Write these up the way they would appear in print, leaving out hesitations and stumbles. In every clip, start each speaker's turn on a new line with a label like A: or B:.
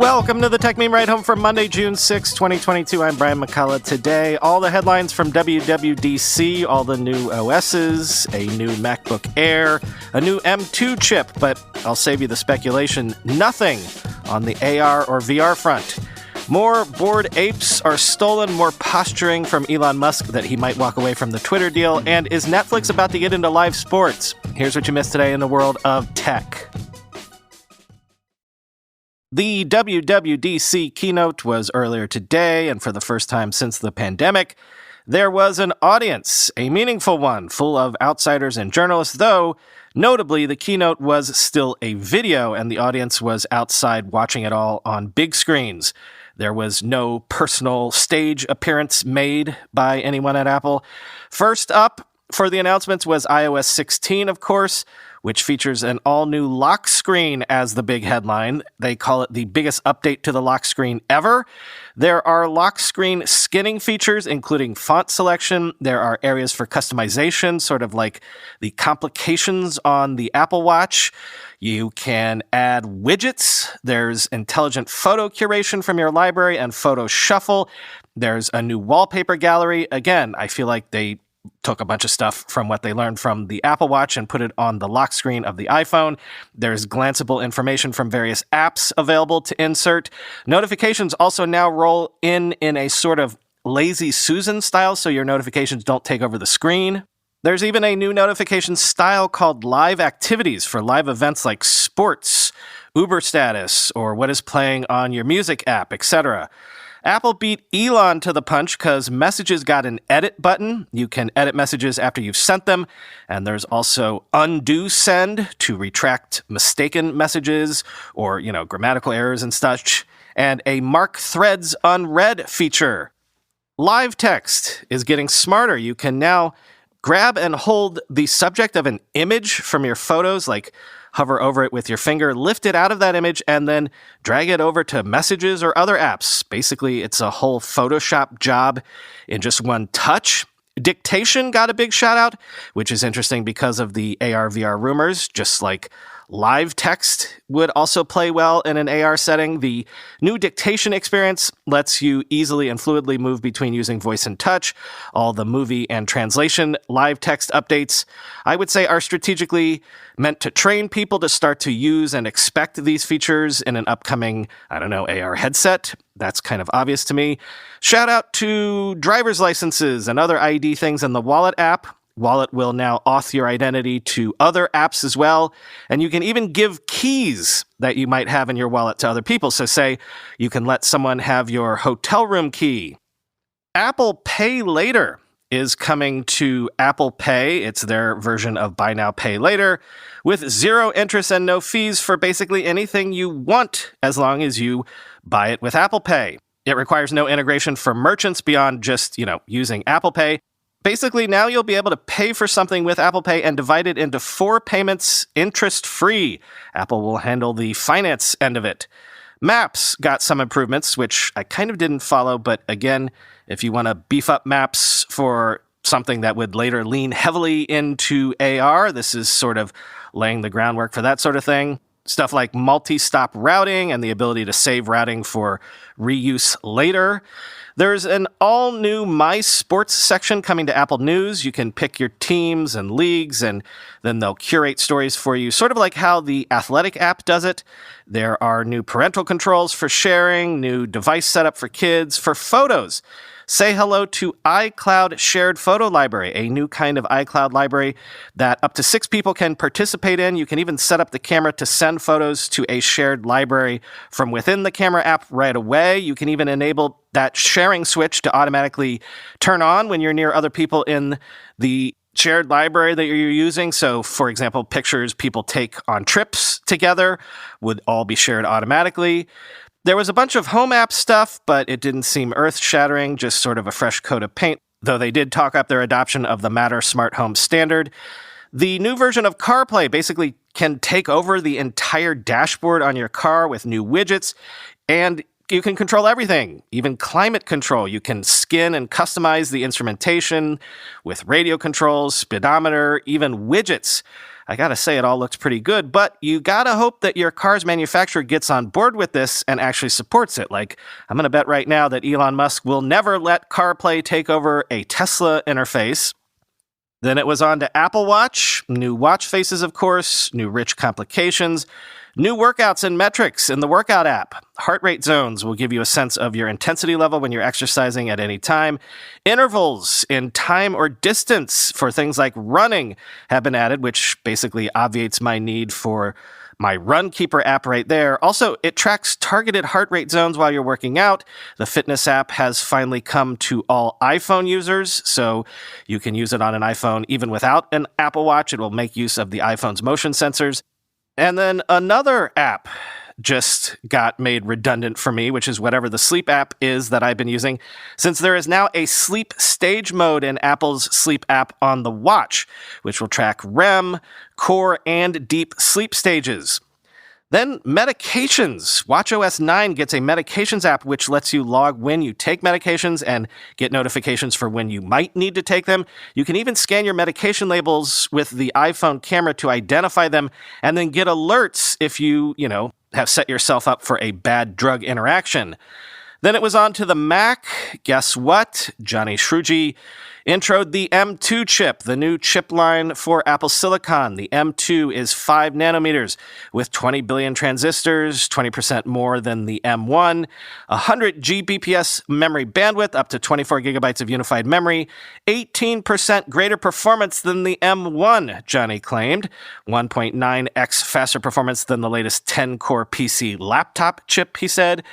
A: Welcome to the Techmeme Ride Home for Monday, June 6, 2022. I'm Brian McCullough. Today, all the headlines from WWDC, all the new OSs, a new Macbook Air, a new M2 chip, but I'll save you the speculation. Nothing on the AR or VR front. More bored apes are stolen, more posturing from Elon Musk that he might walk away from the Twitter deal, and is Netflix about to get into live sports? Here's what you missed today in the world of tech. The WWDC Keynote was earlier today, and for the first time since the pandemic, there was an audience, a meaningful one, full of outsiders and journalists, though notably the keynote was still a video, and the audience was outside watching it all on big screens. There was no personal stage appearance made by anyone at Apple. First up for the announcements was iOS 16, of course, which features an all-new lock screen as the big headline. They call it the biggest update to the lock screen ever. There are lock screen skinning features, including font selection. There are areas for customization, sort of like the complications on the Apple Watch. You can add widgets. There's intelligent photo curation from your library and photo shuffle. There's a new Wallpaper Gallery. Again, I feel like they took a bunch of stuff from what they learned from the Apple Watch and put it on the lock screen of the iPhone. There's glanceable information from various apps available to insert. Notifications also now roll in a sort of lazy Susan style, so your notifications don't take over the screen. There's even a new notification style called Live Activities for live events like sports, Uber status, or what is playing on your music app, etc. Apple beat Elon to the punch because Messages got an edit button. You can edit messages after you've sent them. And there's also undo send to retract mistaken messages or, grammatical errors and such. And a mark threads unread feature. Live text is getting smarter. You can now grab and hold the subject of an image from your photos, like hover over it with your finger, lift it out of that image, and then drag it over to Messages or other apps. Basically, it's a whole Photoshop job in just one touch. Dictation got a big shout out, which is interesting because of the AR/VR rumors, just like live text would also play well in an AR setting. The new dictation experience lets you easily and fluidly move between using voice and touch. All the movie and translation live text updates, I would say, are strategically meant to train people to start to use and expect these features in an upcoming, AR headset. That's kind of obvious to me. Shout out to driver's licenses and other ID things in the Wallet app. Wallet will now auth your identity to other apps as well, and you can even give keys that you might have in your wallet to other people. So say you can let someone have your hotel room key. Apple Pay Later is coming to Apple Pay. It's their version of Buy Now, Pay Later, with zero interest and no fees for basically anything you want, as long as you buy it with Apple Pay. It requires no integration for merchants beyond just, using Apple Pay. Basically, now you'll be able to pay for something with Apple Pay and divide it into 4 payments interest-free. Apple will handle the finance end of it. Maps got some improvements, which I kind of didn't follow, but again, if you want to beef up Maps for something that would later lean heavily into AR, this is sort of laying the groundwork for that sort of thing. Stuff like multi-stop routing and the ability to save routing for reuse later. There's an all-new My Sports section coming to Apple News. You can pick your teams and leagues, and then they'll curate stories for you, sort of like how the Athletic app does it. There are new parental controls for sharing, new device setup for kids, for photos. Say hello to iCloud Shared Photo Library, a new kind of iCloud library that up to 6 people can participate in. You can even set up the camera to send photos to a shared library from within the camera app right away. You can even enable that sharing switch to automatically turn on when you're near other people in the shared library that you're using. So, for example, pictures people take on trips together would all be shared automatically. There was a bunch of home app stuff, but it didn't seem earth-shattering, just sort of a fresh coat of paint, though they did talk up their adoption of the Matter smart home standard. The new version of CarPlay basically can take over the entire dashboard on your car with new widgets, and you can control everything, even climate control. You can skin and customize the instrumentation with radio controls, speedometer, even widgets. I gotta say, it all looks pretty good, but you gotta hope that your car's manufacturer gets on board with this and actually supports it. Like, I'm gonna bet right now that Elon Musk will never let CarPlay take over a Tesla interface. Then it was on to Apple Watch, new watch faces, of course, new rich complications, new workouts and metrics in the workout app. Heart rate zones will give you a sense of your intensity level when you're exercising at any time. Intervals in time or distance for things like running have been added, which basically obviates my need for my Runkeeper app right there. Also, it tracks targeted heart rate zones while you're working out. The fitness app has finally come to all iPhone users, so you can use it on an iPhone even without an Apple Watch. It will make use of the iPhone's motion sensors. And then another app just got made redundant for me, which is whatever the sleep app is that I've been using, since there is now a sleep stage mode in Apple's sleep app on the watch, which will track REM, core, and deep sleep stages. Then medications. watchOS 9 gets a medications app which lets you log when you take medications and get notifications for when you might need to take them. You can even scan your medication labels with the iPhone camera to identify them and then get alerts if you have set yourself up for a bad drug interaction. Then it was on to the Mac. Guess what? Johnny Shruji introed the M2 chip, the new chip line for Apple Silicon. The M2 is 5 nanometers with 20 billion transistors, 20% more than the M1, 100 Gbps memory bandwidth, up to 24 gigabytes of unified memory, 18% greater performance than the M1, Johnny claimed, 1.9x faster performance than the latest 10-core PC laptop chip, he said.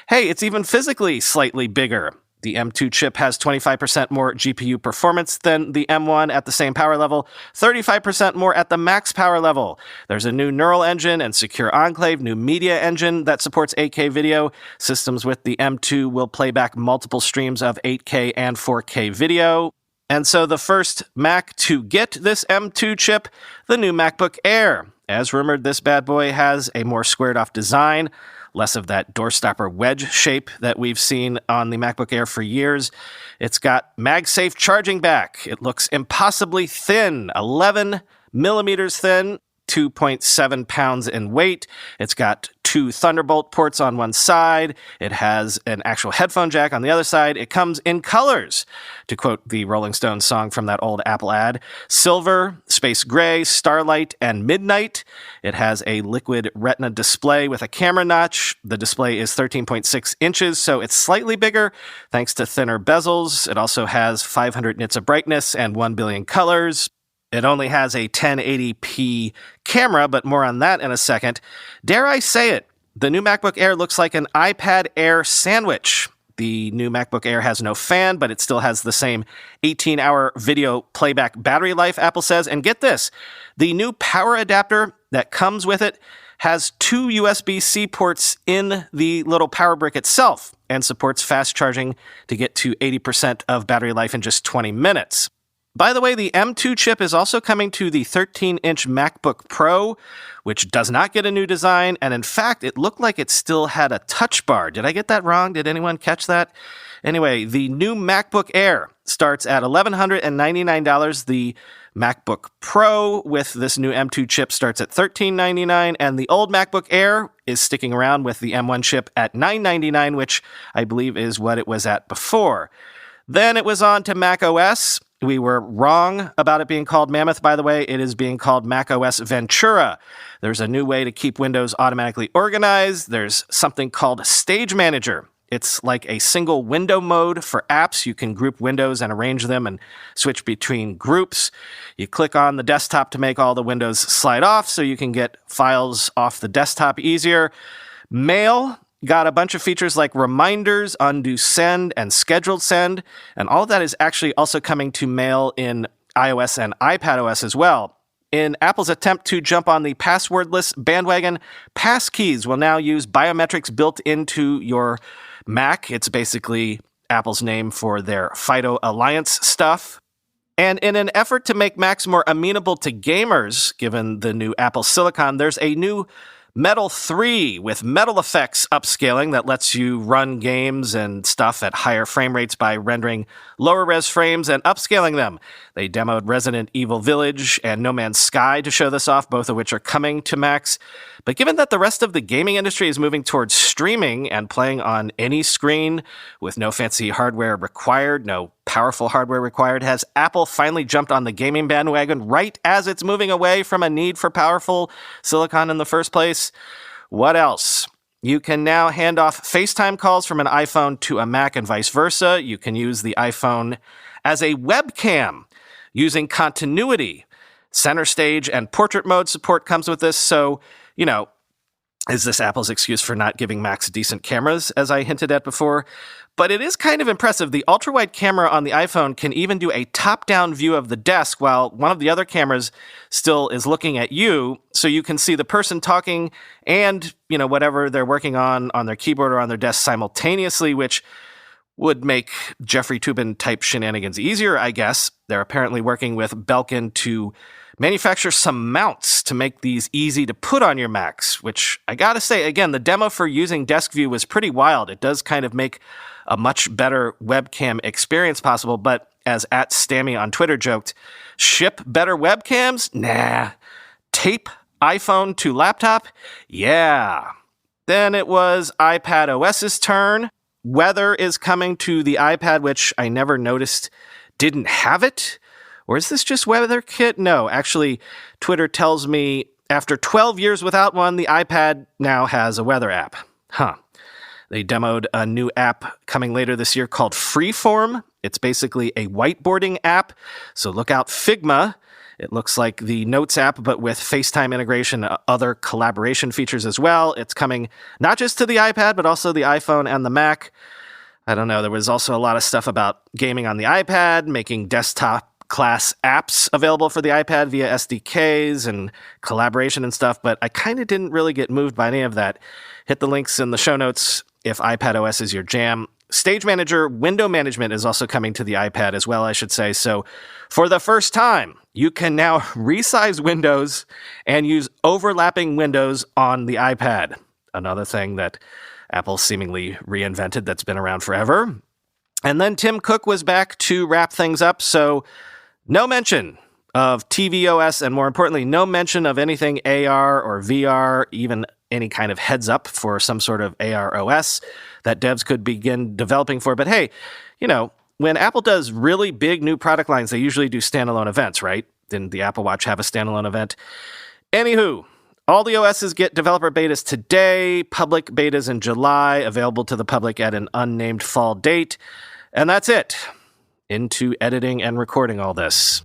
A: Hey, it's even physically slightly bigger. The M2 chip has 25% more GPU performance than the M1 at the same power level, 35% more at the max power level. There's a new neural engine and secure enclave, new media engine that supports 8K video. Systems with the M2 will play back multiple streams of 8K and 4K video. And so the first Mac to get this M2 chip, the new MacBook Air. As rumored, this bad boy has a more squared-off design, less of that doorstopper wedge shape that we've seen on the MacBook Air for years. It's got MagSafe charging back. It looks impossibly thin, 11 millimeters thin, 2.7 pounds in weight. It's got 2 Thunderbolt ports on one side. It has an actual headphone jack on the other side. It comes in colors, to quote the Rolling Stones song from that old Apple ad: silver, space gray, starlight, and midnight. It has a liquid retina display with a camera notch. The display is 13.6 inches, so it's slightly bigger thanks to thinner bezels. It also has 500 nits of brightness and 1 billion colors. It only has a 1080p camera, but more on that in a second. Dare I say it, the new MacBook Air looks like an iPad Air sandwich. The new MacBook Air has no fan, but it still has the same 18-hour video playback battery life, Apple says. And get this, the new power adapter that comes with it has 2 USB-C ports in the little power brick itself and supports fast charging to get to 80% of battery life in just 20 minutes. By the way, the M2 chip is also coming to the 13-inch MacBook Pro, which does not get a new design, and in fact, it looked like it still had a touch bar. Did I get that wrong? Did anyone catch that? Anyway, the new MacBook Air starts at $1,199. The MacBook Pro with this new M2 chip starts at $1,399, and the old MacBook Air is sticking around with the M1 chip at $999, which I believe is what it was at before. Then it was on to Mac OS. We were wrong about it being called Mammoth, by the way. It is being called Mac OS Ventura. There's a new way to keep Windows automatically organized. There's something called Stage Manager. It's like a single window mode for apps. You can group windows and arrange them and switch between groups. You click on the desktop to make all the windows slide off so you can get files off the desktop easier. Mail got a bunch of features like reminders, undo send, and scheduled send, and all of that is actually also coming to Mail in iOS and iPadOS as well. In Apple's attempt to jump on the passwordless bandwagon, passkeys will now use biometrics built into your Mac. It's basically Apple's name for their FIDO Alliance stuff. And in an effort to make Macs more amenable to gamers, given the new Apple Silicon, there's a new Metal 3 with metal effects upscaling that lets you run games and stuff at higher frame rates by rendering lower res frames and upscaling them. They demoed Resident Evil Village and No Man's Sky to show this off, both of which are coming to Macs. But given that the rest of the gaming industry is moving towards streaming and playing on any screen with no fancy hardware required, no powerful hardware required, has Apple finally jumped on the gaming bandwagon right as it's moving away from a need for powerful silicon in the first place? What else? You can now hand off FaceTime calls from an iPhone to a Mac and vice versa. You can use the iPhone as a webcam using continuity. Center stage and portrait mode support comes with this, so is this Apple's excuse for not giving Macs decent cameras, as I hinted at before? But it is kind of impressive. The ultra-wide camera on the iPhone can even do a top-down view of the desk while one of the other cameras still is looking at you, so you can see the person talking and, whatever they're working on their keyboard or on their desk simultaneously, which would make Jeffrey Toobin-type shenanigans easier, I guess. They're apparently working with Belkin to manufacture some mounts to make these easy to put on your Macs, which I gotta say, again, the demo for using Desk View was pretty wild. It does kind of make a much better webcam experience possible, but as @Stammy on Twitter joked, ship better webcams? Nah. Tape iPhone to laptop? Yeah. Then it was iPad OS's turn. Weather is coming to the iPad, which I never noticed didn't have it. Or is this just WeatherKit? No, actually, Twitter tells me after 12 years without one, the iPad now has a weather app. They demoed a new app coming later this year called Freeform. It's basically a whiteboarding app, so look out Figma. It looks like the Notes app, but with FaceTime integration and other collaboration features as well. It's coming not just to the iPad, but also the iPhone and the Mac. I don't know, there was also a lot of stuff about gaming on the iPad, making desktop class apps available for the iPad via SDKs and collaboration and stuff, but I kind of didn't really get moved by any of that. Hit the links in the show notes if iPad OS is your jam. Stage Manager window management is also coming to the iPad as well, I should say. So for the first time, you can now resize windows and use overlapping windows on the iPad. Another thing that Apple seemingly reinvented that's been around forever. And then Tim Cook was back to wrap things up, so no mention of tvOS, and more importantly, no mention of anything AR or VR, even any kind of heads up for some sort of AR OS that devs could begin developing for. But hey, when Apple does really big new product lines, they usually do standalone events, right? Didn't the Apple Watch have a standalone event? Anywho, all the OSs get developer betas today, public betas in July, available to the public at an unnamed fall date. And that's it. Into editing and recording all this.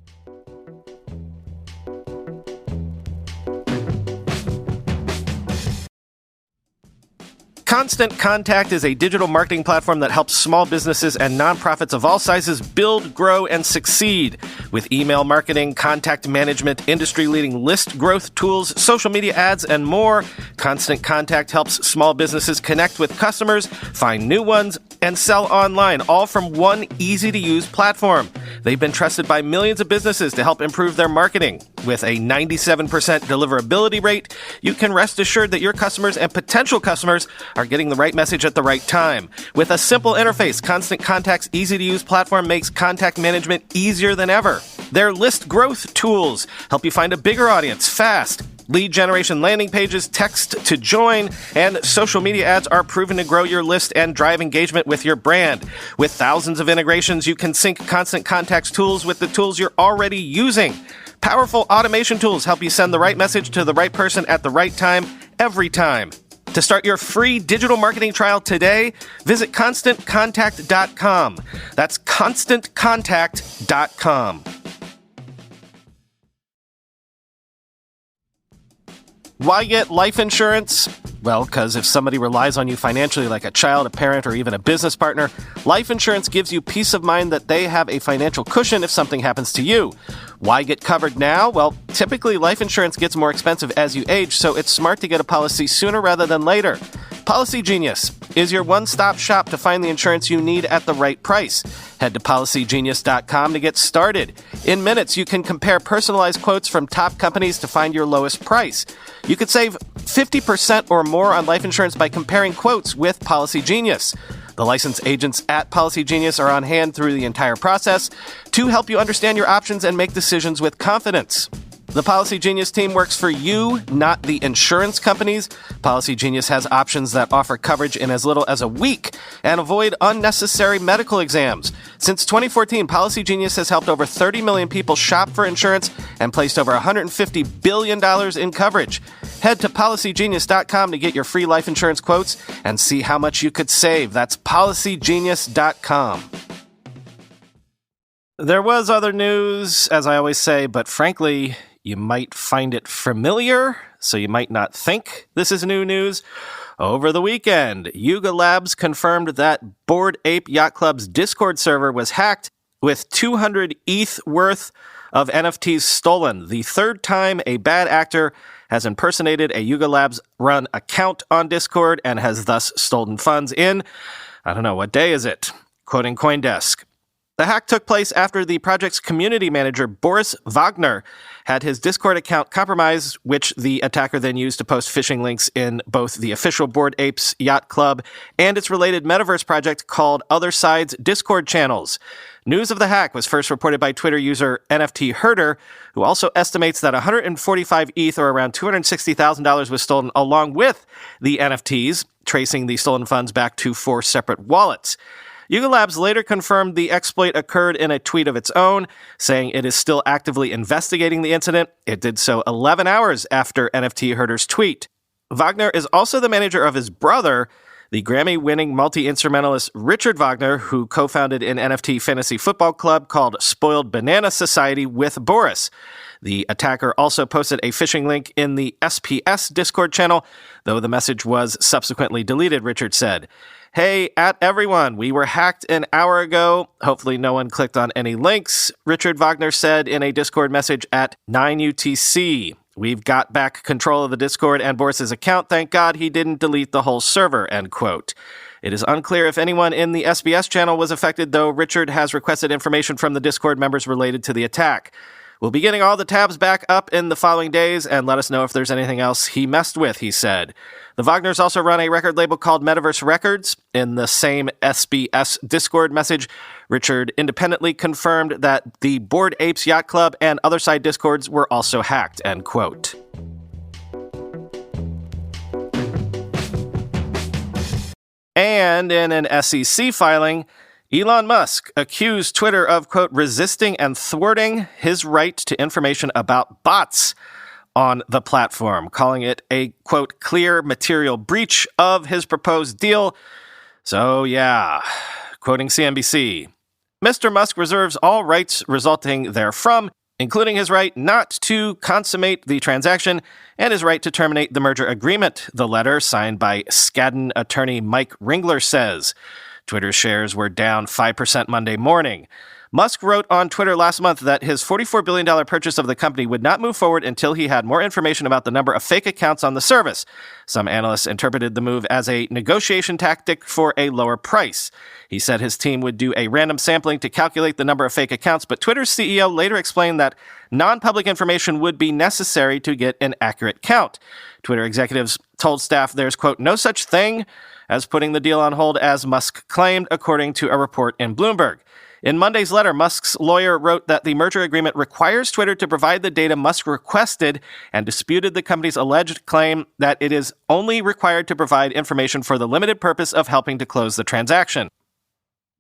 A: Constant Contact is a digital marketing platform that helps small businesses and nonprofits of all sizes build, grow, and succeed. With email marketing, contact management, industry-leading list growth tools, social media ads, and more, Constant Contact helps small businesses connect with customers, find new ones, and sell online, all from one easy-to-use platform. They've been trusted by millions of businesses to help improve their marketing. With a 97% deliverability rate, you can rest assured that your customers and potential customers are getting the right message at the right time. With a simple interface, Constant Contact's easy-to-use platform makes contact management easier than ever. Their list growth tools help you find a bigger audience fast. Lead generation landing pages, text to join, and social media ads are proven to grow your list and drive engagement with your brand. With thousands of integrations, you can sync Constant Contact's tools with the tools you're already using. Powerful automation tools help you send the right message to the right person at the right time, every time. To start your free digital marketing trial today, visit ConstantContact.com. That's ConstantContact.com. Why get life insurance? Well, because if somebody relies on you financially like a child, a parent, or even a business partner, life insurance gives you peace of mind that they have a financial cushion if something happens to you. Why get covered now? Well, typically life insurance gets more expensive as you age, so it's smart to get a policy sooner rather than later. Policy Genius. is your one-stop shop to find the insurance you need at the right price. Head to PolicyGenius.com to get started. In minutes, you can compare personalized quotes from top companies to find your lowest price. You could save 50% or more on life insurance by comparing quotes with PolicyGenius. The licensed agents at PolicyGenius are on hand through the entire process to help you understand your options and make decisions with confidence. The PolicyGenius team works for you, not the insurance companies. PolicyGenius has options that offer coverage in as little as a week and avoid unnecessary medical exams. Since 2014, PolicyGenius has helped over 30 million people shop for insurance and placed over $150 billion in coverage. Head to PolicyGenius.com to get your free life insurance quotes and see how much you could save. That's PolicyGenius.com. There was other news, as I always say, but frankly, you might find it familiar, so you might not think this is new news. Over the weekend, Yuga Labs confirmed that Bored Ape Yacht Club's Discord server was hacked with 200 ETH worth of NFTs stolen, the third time a bad actor has impersonated a Yuga Labs-run account on Discord and has thus stolen funds in, I don't know, what day is it? Quoting CoinDesk. The hack took place after the project's community manager, Boris Wagner, had his Discord account compromised, which the attacker then used to post phishing links in both the official Bored Apes Yacht Club and its related metaverse project called Other Side's Discord channels. News of the hack was first reported by Twitter user NFT Herder, who also estimates that 145 ETH, or around $260,000, was stolen along with the NFTs, tracing the stolen funds back to 4 separate wallets. Yuga Labs later confirmed the exploit occurred in a tweet of its own, saying it is still actively investigating the incident. It did so 11 hours after NFT Herder's tweet. Wagner is also the manager of his brother, the Grammy-winning multi-instrumentalist Richard Wagner, who co-founded an NFT fantasy football club called Spoiled Banana Society with Boris. The attacker also posted a phishing link in the SPS Discord channel, though the message was subsequently deleted, Richard said. Hey, at everyone, we were hacked an hour ago. Hopefully no one clicked on any links, Richard Wagner said in a Discord message at 9UTC. We've got back control of the Discord and Boris's account. Thank God he didn't delete the whole server, end quote. It is unclear if anyone in the SBS channel was affected, though Richard has requested information from the Discord members related to the attack. We'll be getting all the tabs back up in the following days and let us know if there's anything else he messed with, he said. The Wagners also run a record label called Metaverse Records. In the same SBS Discord message, Richard independently confirmed that the Bored Apes Yacht Club and Other Side Discords were also hacked, end quote. And in an SEC filing, Elon Musk accused Twitter of, quote, resisting and thwarting his right to information about bots on the platform, calling it a, quote, clear material breach of his proposed deal. So, yeah, quoting CNBC, Mr. Musk reserves all rights resulting therefrom, including his right not to consummate the transaction and his right to terminate the merger agreement, the letter signed by Skadden attorney Mike Ringler says. Twitter's shares were down 5% Monday morning. Musk wrote on Twitter last month that his $44 billion purchase of the company would not move forward until he had more information about the number of fake accounts on the service. Some analysts interpreted the move as a negotiation tactic for a lower price. He said his team would do a random sampling to calculate the number of fake accounts, but Twitter's CEO later explained that non-public information would be necessary to get an accurate count. Twitter executives told staff there's, quote, no such thing as putting the deal on hold, as Musk claimed, according to a report in Bloomberg. In Monday's letter, Musk's lawyer wrote that the merger agreement requires Twitter to provide the data Musk requested and disputed the company's alleged claim that it is only required to provide information for the limited purpose of helping to close the transaction.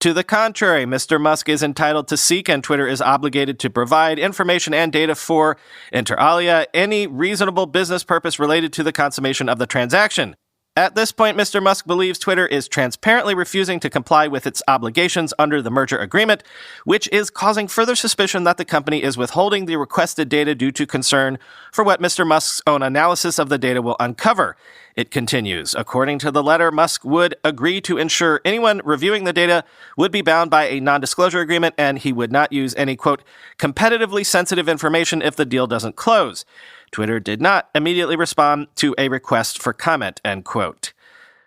A: To the contrary, Mr. Musk is entitled to seek and Twitter is obligated to provide information and data for, inter alia, any reasonable business purpose related to the consummation of the transaction. At this point, Mr. Musk believes Twitter is transparently refusing to comply with its obligations under the merger agreement, which is causing further suspicion that the company is withholding the requested data due to concern for what Mr. Musk's own analysis of the data will uncover. It continues, according to the letter, Musk would agree to ensure anyone reviewing the data would be bound by a non-disclosure agreement, and he would not use any, quote, competitively sensitive information if the deal doesn't close. Twitter did not immediately respond to a request for comment, end quote.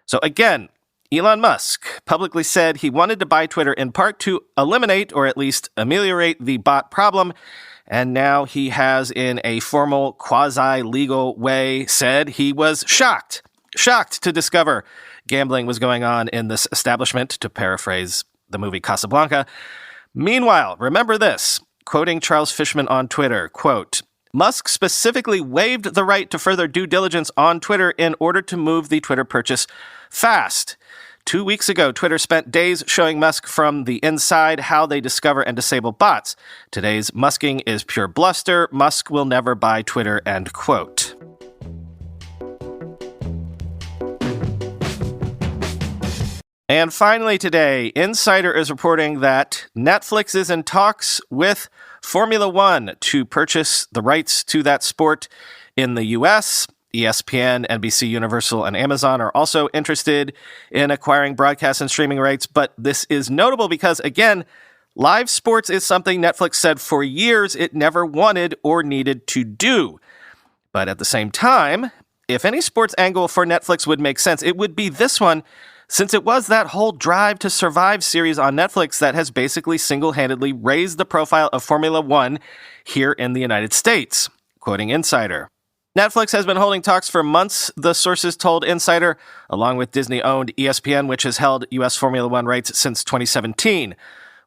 A: So again, Elon Musk publicly said he wanted to buy Twitter in part to eliminate or at least ameliorate the bot problem, and now he has, in a formal, quasi-legal way, said he was shocked to discover gambling was going on in this establishment, to paraphrase the movie Casablanca. Meanwhile, remember this, quoting Charles Fishman on Twitter, quote, Musk specifically waived the right to further due diligence on Twitter in order to move the Twitter purchase fast. 2 weeks ago, Twitter spent days showing Musk from the inside how they discover and disable bots. Today's Musking is pure bluster. Musk will never buy Twitter, end quote. And finally today, Insider is reporting that Netflix is in talks with Formula One to purchase the rights to that sport in the U.S. ESPN, NBC Universal, and Amazon are also interested in acquiring broadcast and streaming rights. But this is notable because, again, live sports is something Netflix said for years it never wanted or needed to do. But at the same time, if any sports angle for Netflix would make sense, it would be this one, since it was that whole Drive to Survive series on Netflix that has basically single-handedly raised the profile of Formula One here in the United States. Quoting Insider, Netflix has been holding talks for months, the sources told Insider, along with Disney-owned ESPN, which has held U.S. Formula One rights since 2017.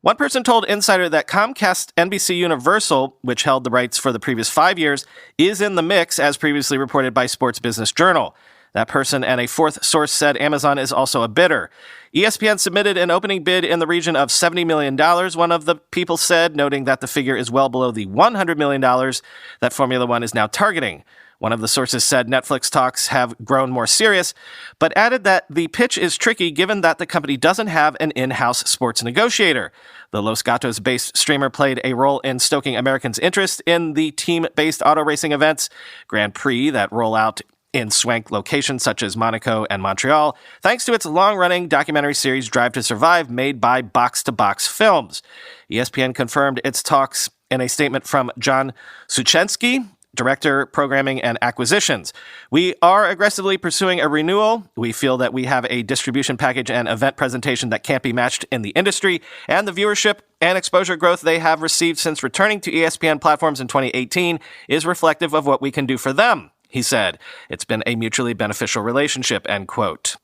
A: One person told Insider that Comcast NBC Universal, which held the rights for the previous 5 years, is in the mix, as previously reported by Sports Business Journal. That person and a fourth source said Amazon is also a bidder. ESPN submitted an opening bid in the region of $70 million, one of the people said, noting that the figure is well below the $100 million that Formula One is now targeting. One of the sources said Netflix talks have grown more serious, but added that the pitch is tricky given that the company doesn't have an in-house sports negotiator. The Los Gatos-based streamer played a role in stoking Americans' interest in the team-based auto racing events, Grand Prix, that roll out in swank locations such as Monaco and Montreal, thanks to its long-running documentary series Drive to Survive, made by Box to Box Films. ESPN confirmed its talks in a statement from John Suchensky, Director, Programming and Acquisitions. We are aggressively pursuing a renewal. We feel that we have a distribution package and event presentation that can't be matched in the industry, and the viewership and exposure growth they have received since returning to ESPN platforms in 2018 is reflective of what we can do for them, he said. It's been a mutually beneficial relationship, end quote.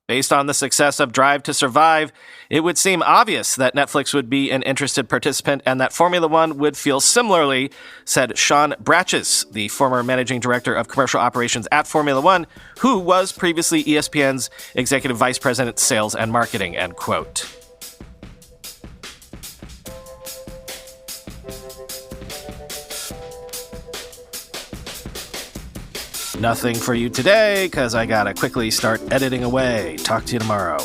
A: Based on the success of Drive to Survive, it would seem obvious that Netflix would be an interested participant and that Formula One would feel similarly, said Sean Bratches, the former managing director of commercial operations at Formula One, who was previously ESPN's executive vice president, sales and marketing, end quote. Nothing for you today, because I gotta quickly start editing away. Talk to you tomorrow.